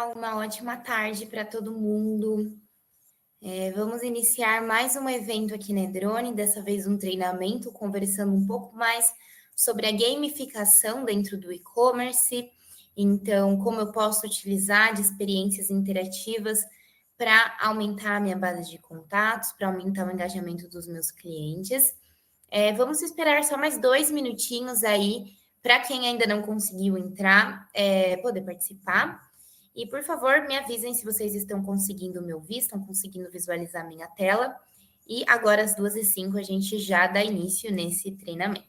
Uma ótima tarde para todo mundo. Vamos iniciar mais um evento aqui na Edrone, dessa vez um treinamento, conversando um pouco mais sobre a gamificação dentro do e-commerce. Então, como eu posso utilizar de experiências interativas para aumentar a minha base de contatos, para aumentar o engajamento dos meus clientes. Vamos esperar só mais 2 minutinhos aí para quem ainda não conseguiu entrar, poder participar. E, por favor, me avisem se vocês estão conseguindo me ouvir, estão conseguindo visualizar minha tela. E agora, às 2h05, a gente já dá início nesse treinamento.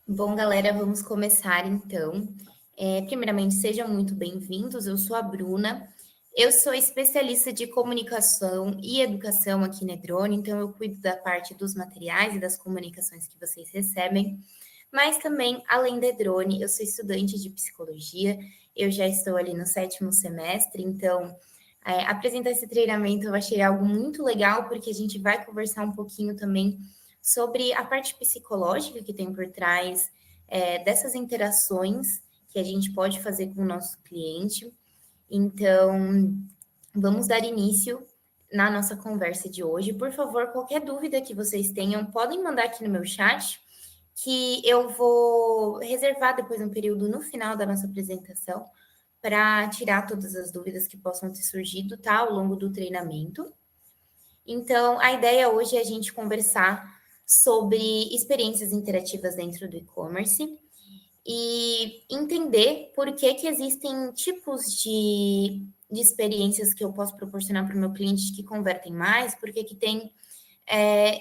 Bom, galera, vamos começar então. Primeiramente, sejam muito bem-vindos. Eu sou a Bruna. Eu sou especialista de comunicação e educação aqui na Edrone, então eu cuido da parte dos materiais e das comunicações que vocês recebem. Mas também, além da Edrone, eu sou estudante de psicologia. Eu já estou ali no 7º semestre, então apresentar esse treinamento eu achei algo muito legal, porque a gente vai conversar um pouquinho também sobre a parte psicológica que tem por trás dessas interações que a gente pode fazer com o nosso cliente. Então, vamos dar início na nossa conversa de hoje. Por favor, qualquer dúvida que vocês tenham, podem mandar aqui no meu chat, que eu vou reservar depois um período no final da nossa apresentação para tirar todas as dúvidas que possam ter surgido, tá, ao longo do treinamento. Então, a ideia hoje é a gente conversar sobre experiências interativas dentro do e-commerce e entender por que existem tipos de experiências que eu posso proporcionar para o meu cliente que convertem mais, por que tem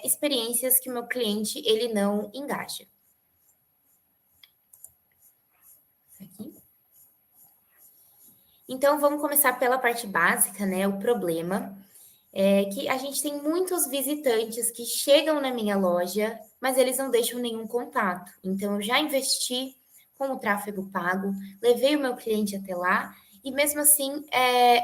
experiências que o meu cliente ele não engaja. Aqui. Então, vamos começar pela parte básica, né? O problema é que a gente tem muitos visitantes que chegam na minha loja, mas eles não deixam nenhum contato. Então, eu já investi com o tráfego pago, levei o meu cliente até lá, e mesmo assim,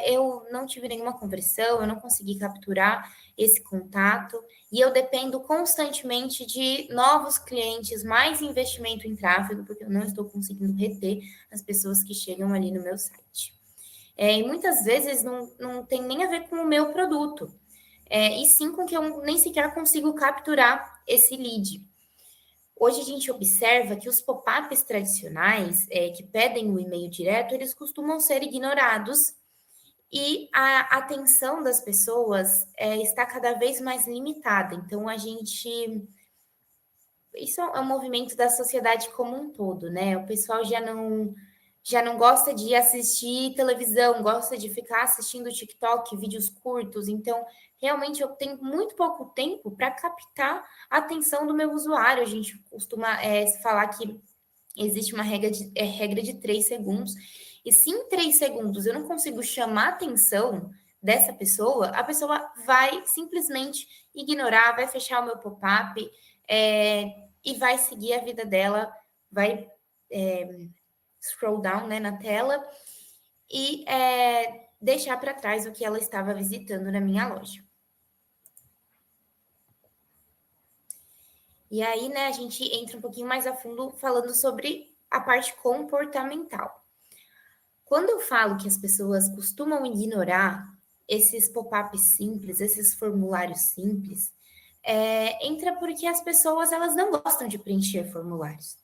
eu não tive nenhuma conversão, eu não consegui capturar esse contato, e eu dependo constantemente de novos clientes, mais investimento em tráfego, porque eu não estou conseguindo reter as pessoas que chegam ali no meu site. E muitas vezes não tem nem a ver com o meu produto, e sim com que eu nem sequer consigo capturar esse lead. Hoje a gente observa que os pop-ups tradicionais, que pedem o e-mail direto, eles costumam ser ignorados e a atenção das pessoas está cada vez mais limitada. Então, isso é um movimento da sociedade como um todo, né? O pessoal já não gosta de assistir televisão, gosta de ficar assistindo TikTok, vídeos curtos. Então, realmente, eu tenho muito pouco tempo para captar a atenção do meu usuário. A gente costuma falar que existe uma regra de 3 segundos. E se em 3 segundos eu não consigo chamar a atenção dessa pessoa, a pessoa vai simplesmente ignorar, vai fechar o meu pop-up e vai seguir a vida dela, vai scroll down, né, na tela e deixar para trás o que ela estava visitando na minha loja. E aí, né, a gente entra um pouquinho mais a fundo falando sobre a parte comportamental. Quando eu falo que as pessoas costumam ignorar esses pop-ups simples, esses formulários simples, entra porque as pessoas elas não gostam de preencher formulários.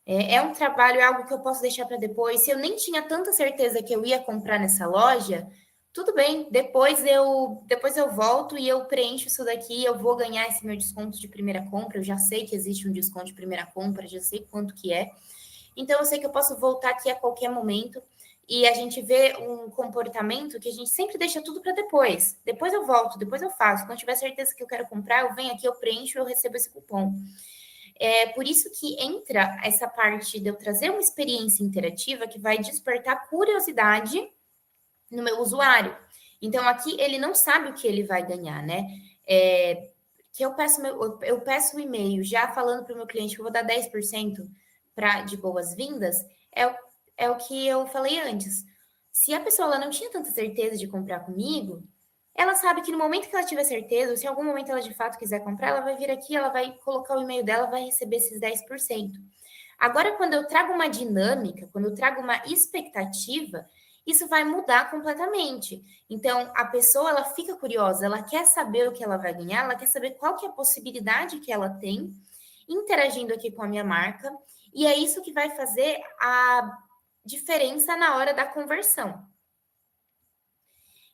É um trabalho, é algo que eu posso deixar para depois. Se eu nem tinha tanta certeza que eu ia comprar nessa loja, tudo bem, depois eu volto e eu preencho isso daqui, eu vou ganhar esse meu desconto de primeira compra, eu já sei que existe um desconto de primeira compra, já sei quanto que é. Então eu sei que eu posso voltar aqui a qualquer momento e a gente vê um comportamento que a gente sempre deixa tudo para depois. Depois eu volto, depois eu faço. Quando tiver certeza que eu quero comprar, eu venho aqui, eu preencho, eu recebo esse cupom. É por isso que entra essa parte de eu trazer uma experiência interativa que vai despertar curiosidade no meu usuário. Então, aqui ele não sabe o que ele vai ganhar, né? Que eu peço um e-mail já falando para o meu cliente que eu vou dar 10% de boas-vindas, é o que eu falei antes. Se a pessoa ela não tinha tanta certeza de comprar comigo, ela sabe que no momento que ela tiver certeza, ou se em algum momento ela de fato quiser comprar, ela vai vir aqui, ela vai colocar o e-mail dela, vai receber esses 10%. Agora, quando eu trago uma dinâmica, quando eu trago uma expectativa, isso vai mudar completamente. Então, a pessoa ela fica curiosa, ela quer saber o que ela vai ganhar, ela quer saber qual que é a possibilidade que ela tem interagindo aqui com a minha marca, e é isso que vai fazer a diferença na hora da conversão.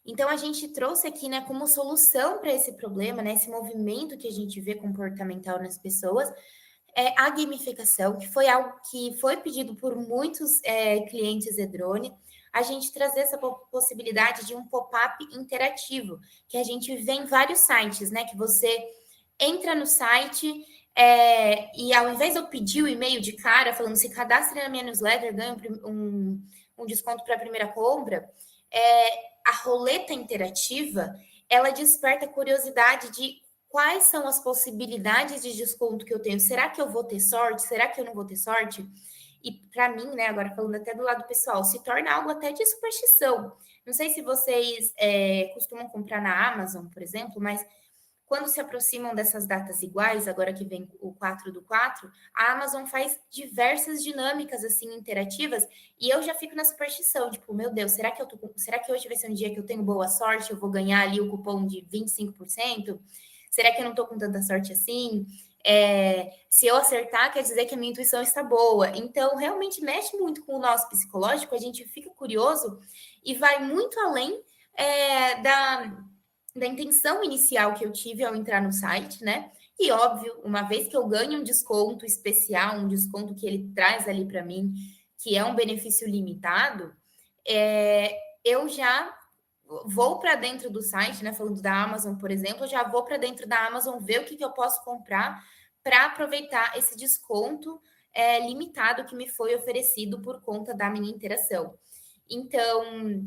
Então, a gente trouxe aqui, né, como solução para esse problema, né, esse movimento que a gente vê comportamental nas pessoas, a gamificação, que foi algo que foi pedido por muitos clientes Edrone, a gente trazer essa possibilidade de um pop-up interativo, que a gente vê em vários sites, né? Que você entra no site e ao invés de eu pedir o e-mail de cara, falando se cadastre na minha newsletter, ganha um desconto para a primeira compra, a roleta interativa, ela desperta a curiosidade de quais são as possibilidades de desconto que eu tenho? Será que eu vou ter sorte? Será que eu não vou ter sorte? E para mim, né, agora falando até do lado pessoal, se torna algo até de superstição. Não sei se vocês costumam comprar na Amazon, por exemplo, mas quando se aproximam dessas datas iguais, agora que vem o 4/4, a Amazon faz diversas dinâmicas assim interativas e eu já fico na superstição, tipo, meu Deus, será que hoje vai ser um dia que eu tenho boa sorte, eu vou ganhar ali o cupom de 25%? Será que eu não estou com tanta sorte assim? Se eu acertar, quer dizer que a minha intuição está boa. Então, realmente mexe muito com o nosso psicológico, a gente fica curioso e vai muito além da intenção inicial que eu tive ao entrar no site, né? E óbvio, uma vez que eu ganho um desconto especial, um desconto que ele traz ali para mim, que é um benefício limitado, eu já vou para dentro do site, né? Falando da Amazon, por exemplo, eu já vou para dentro da Amazon ver o que eu posso comprar para aproveitar esse desconto limitado que me foi oferecido por conta da minha interação. Então,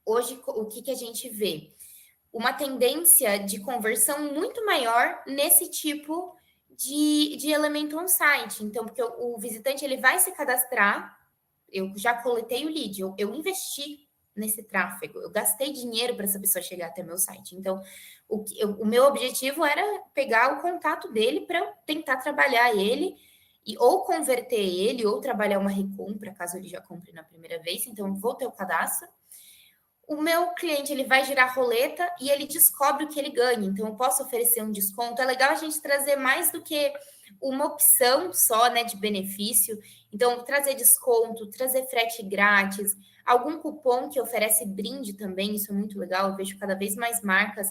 hoje, o que a gente vê? Uma tendência de conversão muito maior nesse tipo de elemento on-site. Então, porque o visitante ele vai se cadastrar, eu já coletei o lead, eu investi nesse tráfego, eu gastei dinheiro para essa pessoa chegar até meu site. Então, o meu objetivo era pegar o contato dele para tentar trabalhar ele e ou converter ele ou trabalhar uma recompra, caso ele já compre na primeira vez. Então, vou ter o cadastro. O meu cliente ele vai girar a roleta e ele descobre o que ele ganha. Então, eu posso oferecer um desconto. É legal a gente trazer mais do que uma opção só, né, de benefício. Então, trazer desconto, trazer frete grátis, algum cupom que oferece brinde também, isso é muito legal. Eu vejo cada vez mais marcas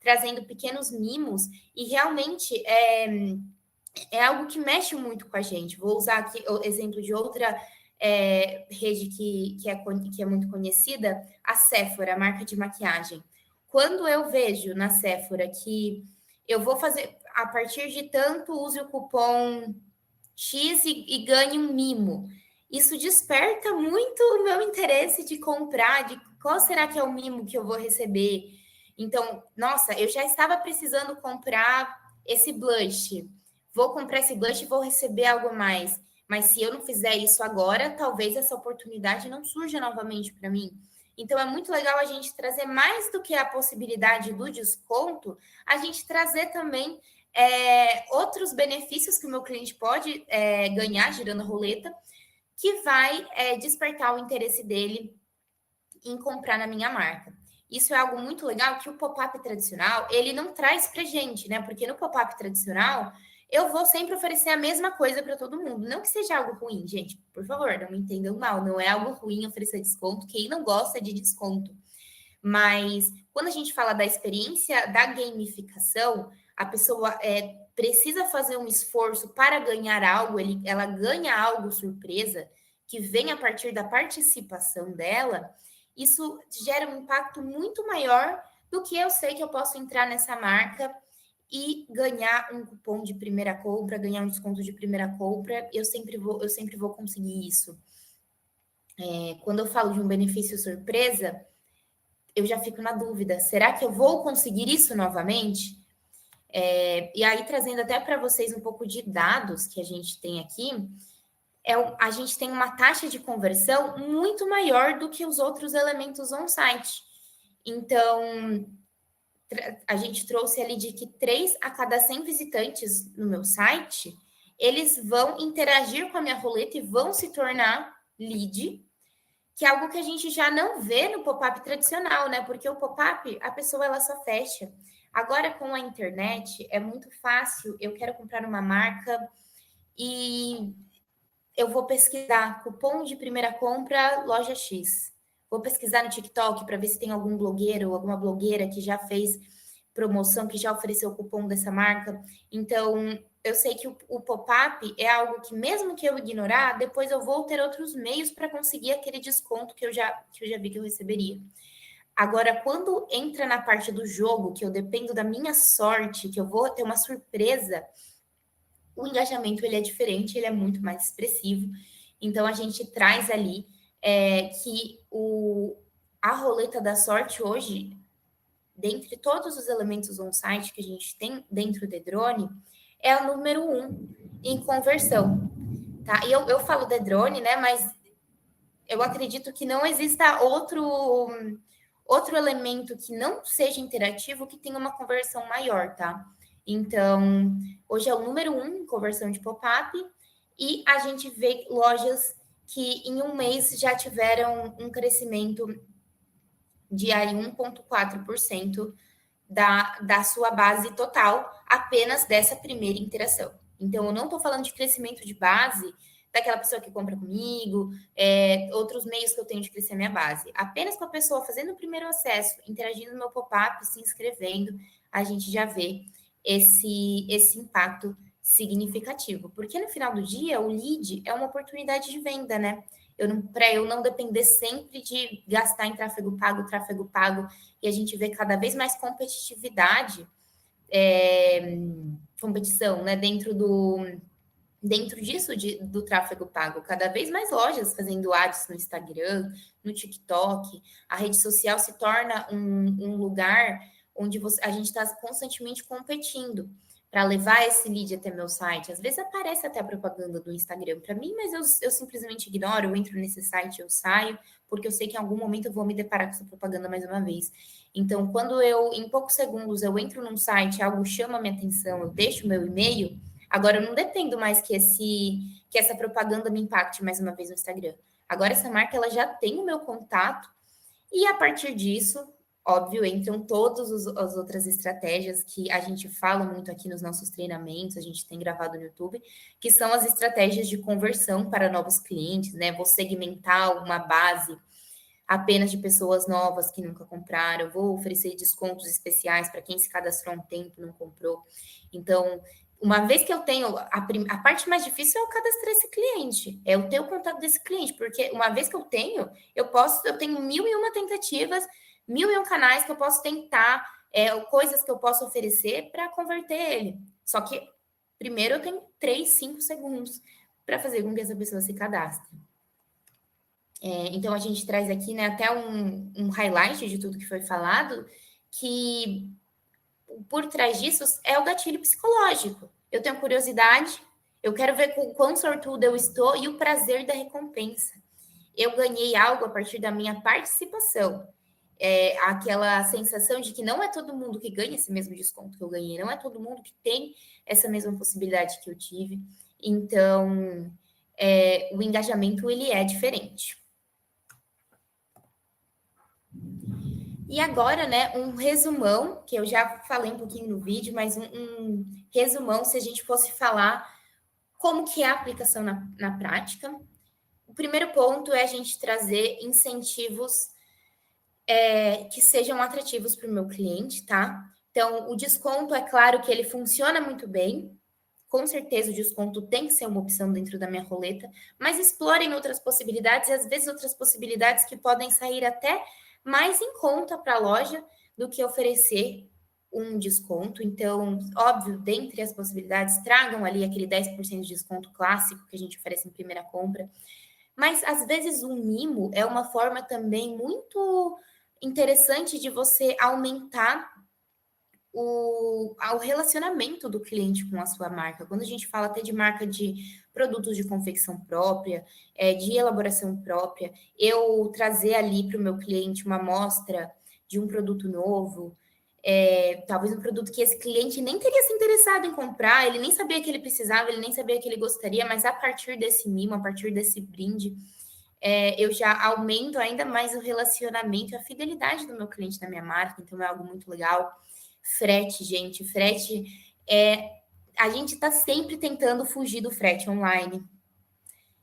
trazendo pequenos mimos e realmente é algo que mexe muito com a gente. Vou usar aqui o exemplo de outra rede que é muito conhecida, a Sephora, a marca de maquiagem. Quando eu vejo na Sephora que eu vou fazer, a partir de tanto, use o cupom X e ganhe um mimo. Isso desperta muito o meu interesse de comprar, de qual será que é o mimo que eu vou receber. Então, nossa, eu já estava precisando comprar esse blush. Vou comprar esse blush e vou receber algo mais. Mas se eu não fizer isso agora, talvez essa oportunidade não surja novamente para mim. Então, é muito legal a gente trazer mais do que a possibilidade do desconto, a gente trazer também outros benefícios que o meu cliente pode ganhar girando a roleta, que vai despertar o interesse dele em comprar na minha marca. Isso é algo muito legal que o pop-up tradicional, ele não traz pra gente, né? Porque no pop-up tradicional, eu vou sempre oferecer a mesma coisa para todo mundo. Não que seja algo ruim, gente, por favor, não me entendam mal. Não é algo ruim oferecer desconto. Quem não gosta de desconto? Mas quando a gente fala da experiência da gamificação, a pessoa precisa fazer um esforço para ganhar algo, ela ganha algo surpresa, que vem a partir da participação dela, isso gera um impacto muito maior do que eu sei que eu posso entrar nessa marca e ganhar um cupom de primeira compra, ganhar um desconto de primeira compra, eu sempre vou conseguir isso. Quando eu falo de um benefício surpresa, eu já fico na dúvida, será que eu vou conseguir isso novamente? E aí, trazendo até para vocês um pouco de dados que a gente tem aqui, a gente tem uma taxa de conversão muito maior do que os outros elementos on-site. Então, a gente trouxe ali de que 3 a cada 100 visitantes no meu site, eles vão interagir com a minha roleta e vão se tornar lead, que é algo que a gente já não vê no pop-up tradicional, né? Porque o pop-up, a pessoa ela só fecha. Agora, com a internet, é muito fácil. Eu quero comprar uma marca e eu vou pesquisar cupom de primeira compra, loja X. Vou pesquisar no TikTok para ver se tem algum blogueiro ou alguma blogueira que já fez promoção, que já ofereceu o cupom dessa marca. Então, eu sei que o pop-up é algo que, mesmo que eu ignorar, depois eu vou ter outros meios para conseguir aquele desconto que eu já vi que eu receberia. Agora, quando entra na parte do jogo, que eu dependo da minha sorte, que eu vou ter uma surpresa, o engajamento ele é diferente, ele é muito mais expressivo. Então, a gente traz ali que a roleta da sorte hoje, dentre todos os elementos on-site que a gente tem dentro do drone, é o número 1 em conversão. Tá? E eu falo de drone, né? Mas eu acredito que não exista outro elemento que não seja interativo que tenha uma conversão maior, tá? Então, hoje é o número 1 em conversão de pop-up e a gente vê lojas que em um mês já tiveram um crescimento de aí 1,4% da sua base total apenas dessa primeira interação. Então, eu não estou falando de crescimento de base daquela pessoa que compra comigo, outros meios que eu tenho de crescer minha base. Apenas com a pessoa fazendo o primeiro acesso, interagindo no meu pop-up, se inscrevendo, a gente já vê esse impacto significativo. Porque no final do dia, o lead é uma oportunidade de venda, né? Para eu não depender sempre de gastar em tráfego pago, e a gente vê cada vez mais competitividade, competição, né, dentro disso do tráfego pago, cada vez mais lojas fazendo ads no Instagram, no TikTok, a rede social se torna um lugar onde a gente está constantemente competindo para levar esse lead até meu site. Às vezes aparece até a propaganda do Instagram para mim, mas eu simplesmente ignoro, eu entro nesse site, eu saio, porque eu sei que em algum momento eu vou me deparar com essa propaganda mais uma vez. Então, quando em poucos segundos, eu entro num site, algo chama a minha atenção, eu deixo meu e-mail, agora eu não dependo mais que essa propaganda me impacte mais uma vez no Instagram. Agora essa marca ela já tem o meu contato e a partir disso, óbvio, entram todas as outras estratégias que a gente fala muito aqui nos nossos treinamentos, a gente tem gravado no YouTube, que são as estratégias de conversão para novos clientes, né? Vou segmentar uma base apenas de pessoas novas que nunca compraram, vou oferecer descontos especiais para quem se cadastrou há um tempo e não comprou. Então, uma vez que eu tenho, a parte mais difícil é eu cadastrar esse cliente, é eu ter o contato desse cliente, porque uma vez que eu tenho, eu tenho 1.001 tentativas, 1.001 canais que eu posso tentar, coisas que eu posso oferecer para converter ele. Só que primeiro eu tenho 3, 5 segundos para fazer com que essa pessoa se cadastre. Então, a gente traz aqui, né, até um highlight de tudo que foi falado, que por trás disso é o gatilho psicológico. Eu tenho curiosidade, eu quero ver com quão sortudo eu estou e o prazer da recompensa. Eu ganhei algo a partir da minha participação. aquela sensação de que não é todo mundo que ganha esse mesmo desconto que eu ganhei, não é todo mundo que tem essa mesma possibilidade que eu tive. Então, o engajamento ele é diferente. E agora, né, um resumão, que eu já falei um pouquinho no vídeo, mas um resumão, se a gente fosse falar como que é a aplicação na prática. O primeiro ponto é a gente trazer incentivos que sejam atrativos para o meu cliente, tá? Então, o desconto, é claro que ele funciona muito bem. Com certeza, o desconto tem que ser uma opção dentro da minha roleta, mas explorem outras possibilidades e às vezes outras possibilidades que podem sair até mais em conta para a loja do que oferecer um desconto. Então, óbvio, dentre as possibilidades, tragam ali aquele 10% de desconto clássico que a gente oferece em primeira compra. Mas às vezes um mimo é uma forma também muito interessante de você aumentar o relacionamento do cliente com a sua marca. Quando a gente fala até de marca de produtos de confecção própria, de elaboração própria, eu trazer ali para o meu cliente uma amostra de um produto novo, talvez um produto que esse cliente nem teria se interessado em comprar, ele nem sabia que ele precisava, ele nem sabia que ele gostaria, mas a partir desse mimo, a partir desse brinde, eu já aumento ainda mais o relacionamento e a fidelidade do meu cliente na minha marca, então é algo muito legal. Frete, gente, frete a gente está sempre tentando fugir do frete online.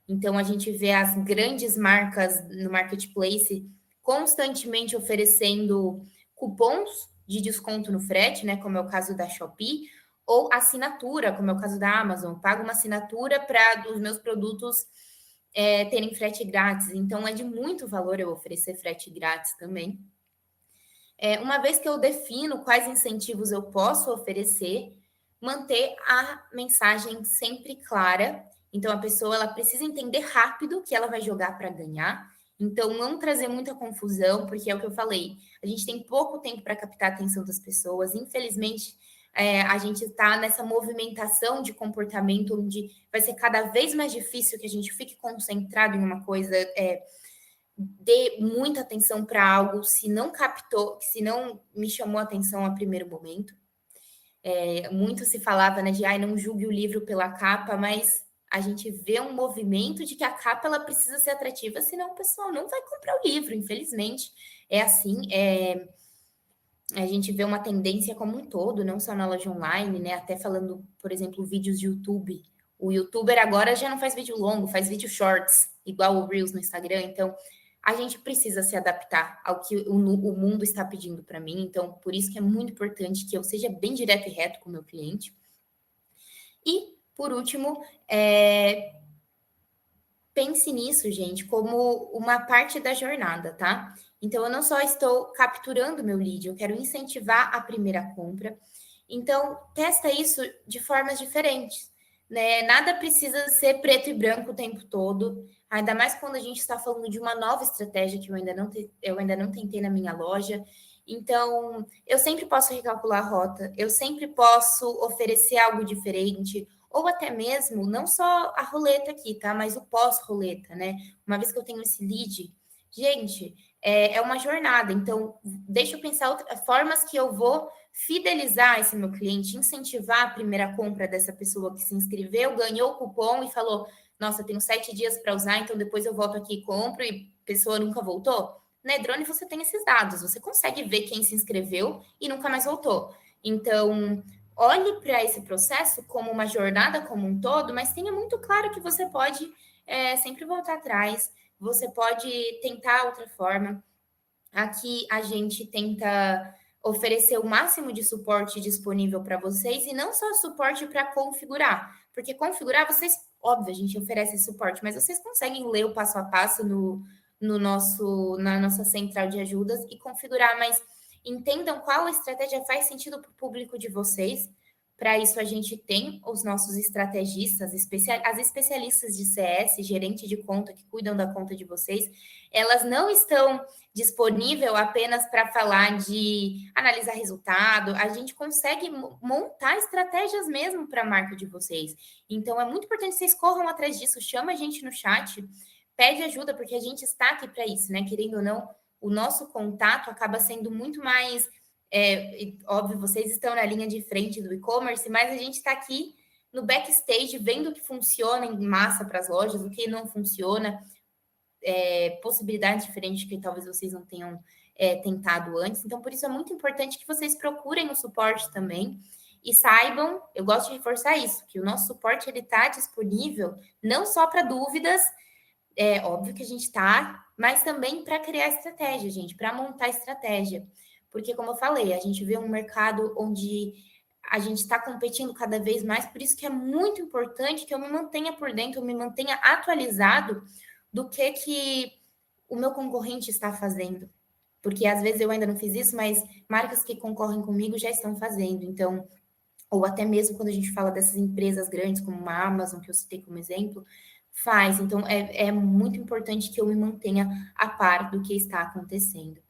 Então a gente vê as grandes marcas no marketplace constantemente oferecendo cupons de desconto no frete, né? Como é o caso da Shopee, ou assinatura, como é o caso da Amazon. Pago uma assinatura para os meus produtos terem frete grátis. Então é de muito valor eu oferecer frete grátis também. Uma vez que eu defino quais incentivos eu posso oferecer, manter a mensagem sempre clara. Então, a pessoa ela precisa entender rápido que ela vai jogar para ganhar. Então, não trazer muita confusão, porque é o que eu falei, a gente tem pouco tempo para captar a atenção das pessoas. Infelizmente, a gente está nessa movimentação de comportamento onde vai ser cada vez mais difícil que a gente fique concentrado em uma coisa, dê muita atenção para algo se não captou, se não me chamou a atenção a primeiro momento. Muito se falava, né, de não julgue o livro pela capa, mas a gente vê um movimento de que a capa ela precisa ser atrativa, senão o pessoal não vai comprar o livro, infelizmente. É assim, a gente vê uma tendência como um todo, não só na loja online, né? Até falando, por exemplo, vídeos de YouTube. O YouTuber agora já não faz vídeo longo, faz vídeo shorts, igual o Reels no Instagram. Então, a gente precisa se adaptar ao que o mundo está pedindo para mim. Então, por isso que é muito importante que eu seja bem direto e reto com o meu cliente. E, por último, pense nisso, gente, como uma parte da jornada, tá? Então, eu não só estou capturando meu lead, eu quero incentivar a primeira compra. Então, testa isso de formas diferentes, né? Nada precisa ser preto e branco o tempo todo, ainda mais quando a gente está falando de uma nova estratégia que eu ainda não tentei na minha loja. Então, eu sempre posso recalcular a rota, eu sempre posso oferecer algo diferente, ou até mesmo, não só a roleta aqui, tá? Mas o pós-roleta, né? Uma vez que eu tenho esse lead, gente, é uma jornada. Então, deixa eu pensar formas que eu vou fidelizar esse meu cliente, incentivar a primeira compra dessa pessoa que se inscreveu, ganhou o cupom e falou: nossa, tenho 7 dias para usar, então depois eu volto aqui e compro, e a pessoa nunca voltou. Na Edrone você tem esses dados, você consegue ver quem se inscreveu e nunca mais voltou. Então, olhe para esse processo como uma jornada como um todo, mas tenha muito claro que você pode sempre voltar atrás, você pode tentar outra forma. Aqui a gente tenta oferecer o máximo de suporte disponível para vocês e não só suporte para configurar, porque configurar vocês, óbvio, a gente oferece suporte, mas vocês conseguem ler o passo a passo na nossa central de ajudas e configurar, mas entendam qual estratégia faz sentido para o público de vocês. Para isso, a gente tem os nossos estrategistas, as especialistas de CS, gerente de conta, que cuidam da conta de vocês. Elas não estão disponíveis apenas para falar de analisar resultado. A gente consegue montar estratégias mesmo para a marca de vocês. Então, é muito importante que vocês corram atrás disso. Chama a gente no chat, pede ajuda, porque a gente está aqui para isso, né? Querendo ou não, o nosso contato acaba sendo muito mais, óbvio, vocês estão na linha de frente do e-commerce, mas a gente está aqui no backstage vendo o que funciona em massa para as lojas, o que não funciona, possibilidades diferentes que talvez vocês não tenham tentado antes. Então, por isso é muito importante que vocês procurem o suporte também e saibam, eu gosto de reforçar isso, que o nosso suporte ele está disponível não só para dúvidas, é óbvio que a gente está, mas também para criar estratégia, gente, para montar estratégia. Porque, como eu falei, a gente vê um mercado onde a gente está competindo cada vez mais, por isso que é muito importante que eu me mantenha por dentro, eu me mantenha atualizado do que o meu concorrente está fazendo. Porque às vezes eu ainda não fiz isso, mas marcas que concorrem comigo já estão fazendo. Então, ou até mesmo quando a gente fala dessas empresas grandes, como a Amazon, que eu citei como exemplo, faz. Então, é muito importante que eu me mantenha a par do que está acontecendo.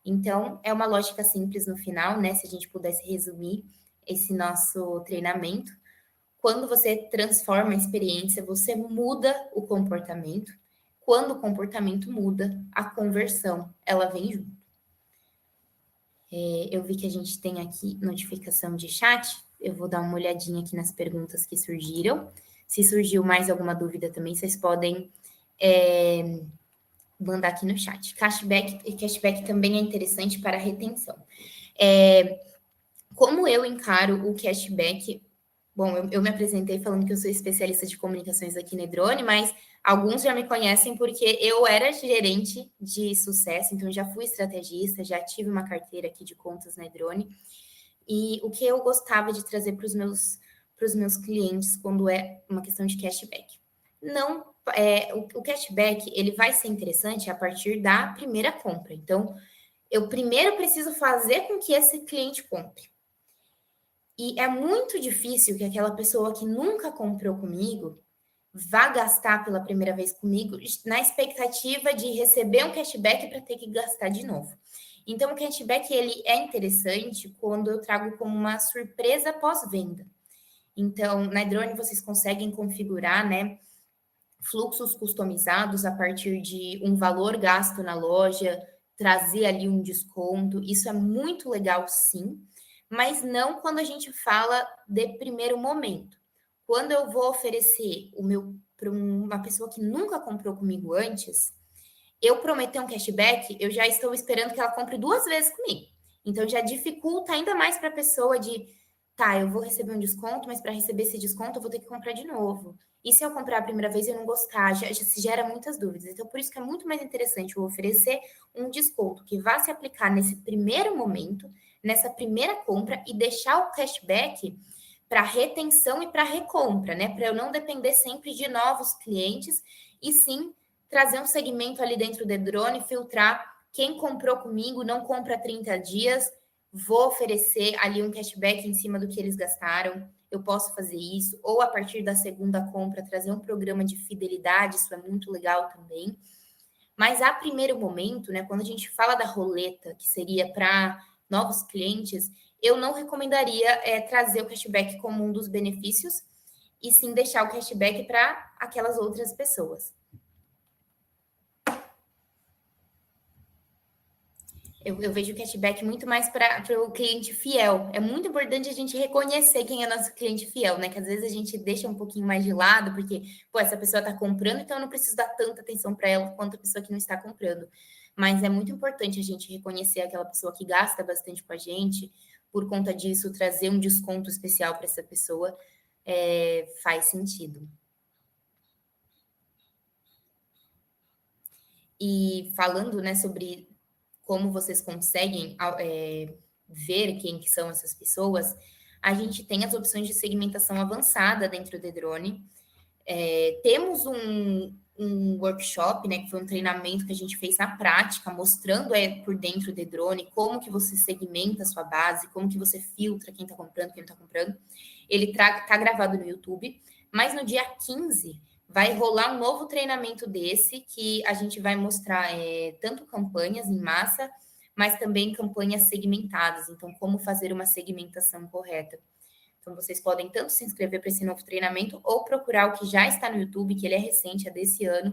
Então, é uma lógica simples no final, né? Se a gente pudesse resumir esse nosso treinamento. Quando você transforma a experiência, você muda o comportamento. Quando o comportamento muda, a conversão, ela vem junto. Eu vi que a gente tem aqui notificação de chat. Eu vou dar uma olhadinha aqui nas perguntas que surgiram. Se surgiu mais alguma dúvida também, vocês podem mandar aqui no chat. Cashback também é interessante para a retenção. Como eu encaro o cashback? Bom, eu me apresentei falando que eu sou especialista de comunicações aqui na Edrone, mas alguns já me conhecem porque eu era gerente de sucesso, então já fui estrategista, já tive uma carteira aqui de contas na Edrone. E o que eu gostava de trazer para os meus clientes quando é uma questão de cashback? Não, o cashback ele vai ser interessante a partir da primeira compra. Então, eu primeiro preciso fazer com que esse cliente compre. E é muito difícil que aquela pessoa que nunca comprou comigo vá gastar pela primeira vez comigo na expectativa de receber um cashback para ter que gastar de novo. Então, o cashback ele é interessante quando eu trago como uma surpresa pós-venda. Então, na Drone vocês conseguem configurar, né, fluxos customizados a partir de um valor gasto na loja, trazer ali um desconto. Isso é muito legal, sim, mas não quando a gente fala de primeiro momento. Quando eu vou oferecer o meu para uma pessoa que nunca comprou comigo antes, eu prometer um cashback, eu já estou esperando que ela compre 2 vezes comigo. Então já dificulta ainda mais para a pessoa de, tá, eu vou receber um desconto, mas para receber esse desconto eu vou ter que comprar de novo. E se eu comprar a primeira vez e eu não gostar, já se gera muitas dúvidas. Então, por isso que é muito mais interessante eu oferecer um desconto que vá se aplicar nesse primeiro momento, nessa primeira compra, e deixar o cashback para retenção e para recompra, né? Para eu não depender sempre de novos clientes, e sim trazer um segmento ali dentro do drone, filtrar quem comprou comigo, não compra 30 dias, vou oferecer ali um cashback em cima do que eles gastaram, eu posso fazer isso, ou a partir da segunda compra, trazer um programa de fidelidade, isso é muito legal também. Mas a primeiro momento, né, quando a gente fala da roleta, que seria para novos clientes, eu não recomendaria trazer o cashback como um dos benefícios, e sim deixar o cashback para aquelas outras pessoas. Eu vejo o cashback muito mais para o cliente fiel. É muito importante a gente reconhecer quem é nosso cliente fiel, né? Que às vezes a gente deixa um pouquinho mais de lado, porque, pô, essa pessoa está comprando, então eu não preciso dar tanta atenção para ela quanto a pessoa que não está comprando. Mas é muito importante a gente reconhecer aquela pessoa que gasta bastante com a gente, por conta disso, trazer um desconto especial para essa pessoa faz sentido. E falando, né, sobre como vocês conseguem ver quem que são essas pessoas, a gente tem as opções de segmentação avançada dentro do drone. Temos um workshop, né, que foi um treinamento que a gente fez na prática, mostrando por dentro do drone como que você segmenta a sua base, como que você filtra quem está comprando, quem não está comprando. Ele está gravado no YouTube, mas no dia 15 vai rolar um novo treinamento desse, que a gente vai mostrar tanto campanhas em massa, mas também campanhas segmentadas. Então, como fazer uma segmentação correta. Então, vocês podem tanto se inscrever para esse novo treinamento ou procurar o que já está no YouTube, que ele é recente, é desse ano,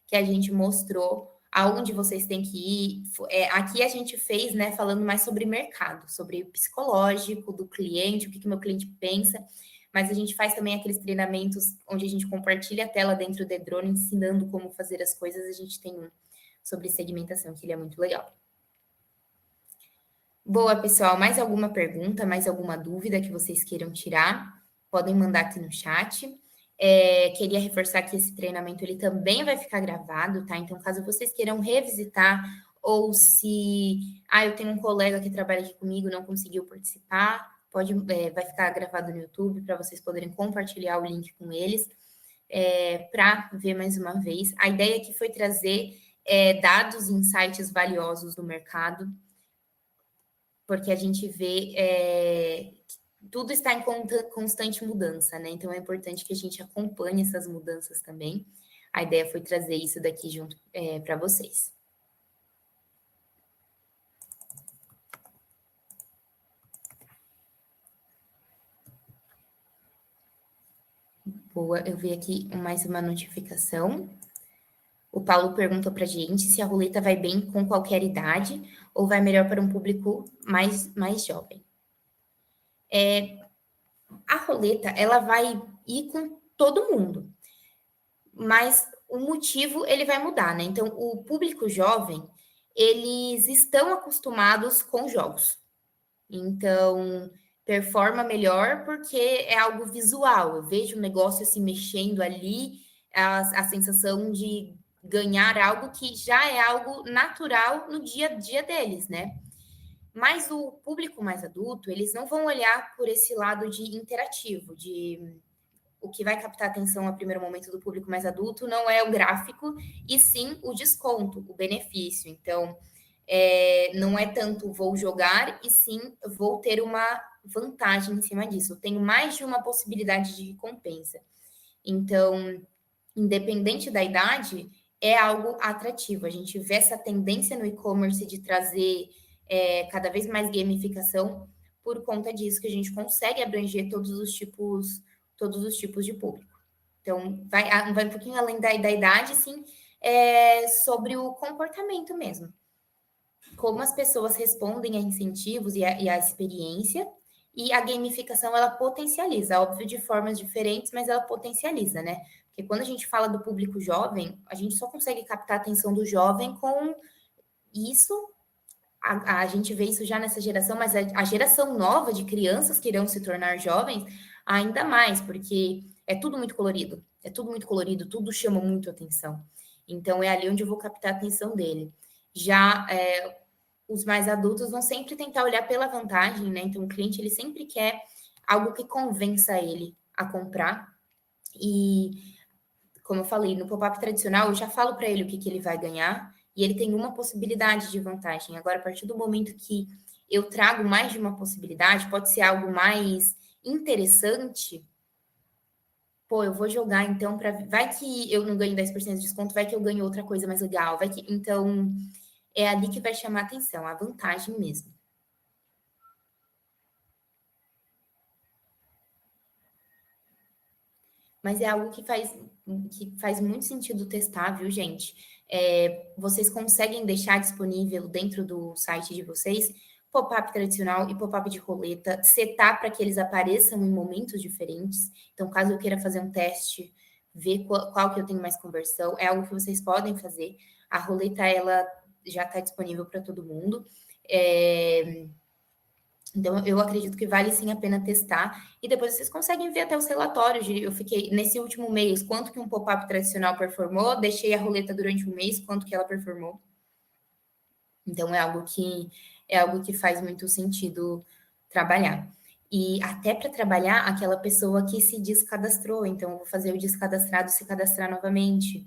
que a gente mostrou aonde vocês têm que ir. Aqui a gente fez, né, falando mais sobre mercado, sobre o psicológico do cliente, o que o meu cliente pensa, mas a gente faz também aqueles treinamentos onde a gente compartilha a tela dentro do drone, ensinando como fazer as coisas. A gente tem um sobre segmentação, que ele é muito legal. Boa, pessoal. Mais alguma pergunta, mais alguma dúvida que vocês queiram tirar? Podem mandar aqui no chat. Queria reforçar que esse treinamento ele também vai ficar gravado, tá? Então, caso vocês queiram revisitar, ou se eu tenho um colega que trabalha aqui comigo, não conseguiu participar, vai ficar gravado no YouTube para vocês poderem compartilhar o link com eles, para ver mais uma vez. A ideia aqui foi trazer dados e insights valiosos do mercado, porque a gente vê tudo está em constante mudança, né? Então é importante que a gente acompanhe essas mudanças também. A ideia foi trazer isso daqui junto para vocês. Boa, eu vi aqui mais uma notificação. O Paulo perguntou para a gente se a roleta vai bem com qualquer idade ou vai melhor para um público mais jovem. A roleta, ela vai ir com todo mundo, mas o motivo ele vai mudar, né? Então, o público jovem, eles estão acostumados com jogos. Então, performa melhor porque é algo visual. Eu vejo o negócio se mexendo ali, a sensação de ganhar algo que já é algo natural no dia a dia deles, né? Mas o público mais adulto, eles não vão olhar por esse lado de interativo, de o que vai captar a atenção a primeiro momento do público mais adulto não é o gráfico, e sim o desconto, o benefício. Então, não é tanto vou jogar, e sim vou ter uma vantagem em cima disso. Eu tenho mais de uma possibilidade de recompensa. Então, independente da idade, é algo atrativo. A gente vê essa tendência no e-commerce de trazer cada vez mais gamificação por conta disso, que a gente consegue abranger todos os tipos de público. Então, vai um pouquinho além da idade, sim, sobre o comportamento mesmo. Como as pessoas respondem a incentivos e a experiência, e a gamificação, ela potencializa, óbvio, de formas diferentes, mas ela potencializa, né? Porque quando a gente fala do público jovem, a gente só consegue captar a atenção do jovem com isso. A gente vê isso já nessa geração, mas a geração nova de crianças que irão se tornar jovens, ainda mais, porque é tudo muito colorido, tudo chama muito atenção. Então, é ali onde eu vou captar a atenção dele. Já os mais adultos vão sempre tentar olhar pela vantagem, né? Então, o cliente, ele sempre quer algo que convença ele a comprar. E, como eu falei, no pop-up tradicional, eu já falo para ele o que ele vai ganhar, e ele tem uma possibilidade de vantagem. Agora, a partir do momento que eu trago mais de uma possibilidade, pode ser algo mais interessante. Pô, eu vou jogar então vai que eu não ganho 10% de desconto, vai que eu ganho outra coisa mais legal, vai que então é ali que vai chamar a atenção, a vantagem mesmo. Mas é algo que faz muito sentido testar, viu, gente? Vocês conseguem deixar disponível dentro do site de vocês pop-up tradicional e pop-up de roleta, setar para que eles apareçam em momentos diferentes. Então, caso eu queira fazer um teste, ver qual que eu tenho mais conversão, é algo que vocês podem fazer. A roleta, ela já está disponível para todo mundo. Então, eu acredito que vale sim a pena testar. E depois vocês conseguem ver até os relatórios. Eu fiquei nesse último mês, quanto que um pop-up tradicional performou, deixei a roleta durante um mês, quanto que ela performou. Então, é algo que faz muito sentido trabalhar. E até para trabalhar aquela pessoa que se descadastrou. Então, eu vou fazer o descadastrado se cadastrar novamente.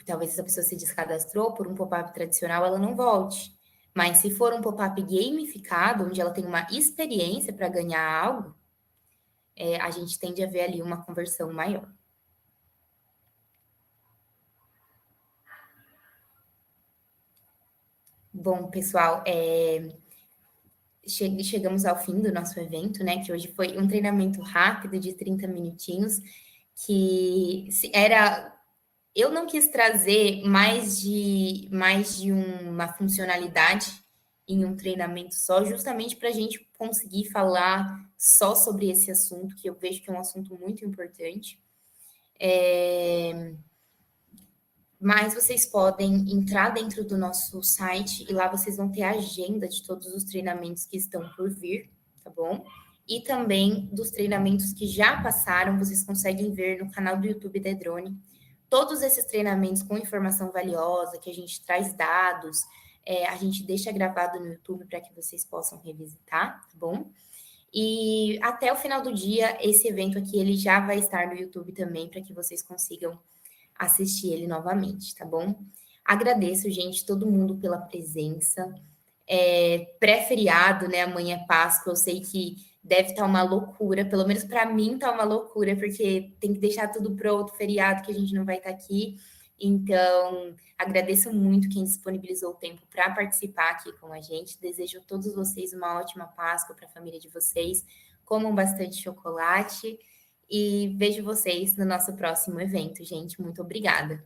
Talvez essa pessoa se descadastrou por um pop-up tradicional, ela não volte. Mas se for um pop-up gamificado, onde ela tem uma experiência para ganhar algo, a gente tende a ver ali uma conversão maior. Bom, pessoal, chegamos ao fim do nosso evento, né? Que hoje foi um treinamento rápido de 30 minutinhos, que era Eu não quis trazer mais de uma funcionalidade em um treinamento só, justamente para a gente conseguir falar só sobre esse assunto, que eu vejo que é um assunto muito importante. Mas vocês podem entrar dentro do nosso site e lá vocês vão ter a agenda de todos os treinamentos que estão por vir, tá bom? E também dos treinamentos que já passaram, vocês conseguem ver no canal do YouTube da Drone. Todos esses treinamentos com informação valiosa, que a gente traz dados, a gente deixa gravado no YouTube para que vocês possam revisitar, tá bom? E até o final do dia, esse evento aqui ele já vai estar no YouTube também, para que vocês consigam assistir ele novamente, tá bom? Agradeço, gente, todo mundo pela presença. Pré-feriado, né? Amanhã é Páscoa, eu sei que deve estar uma loucura, pelo menos para mim tá uma loucura, porque tem que deixar tudo pronto, feriado que a gente não vai estar aqui. Então, agradeço muito quem disponibilizou o tempo para participar aqui com a gente. Desejo a todos vocês uma ótima Páscoa para a família de vocês. Comam bastante chocolate e vejo vocês no nosso próximo evento, gente. Muito obrigada.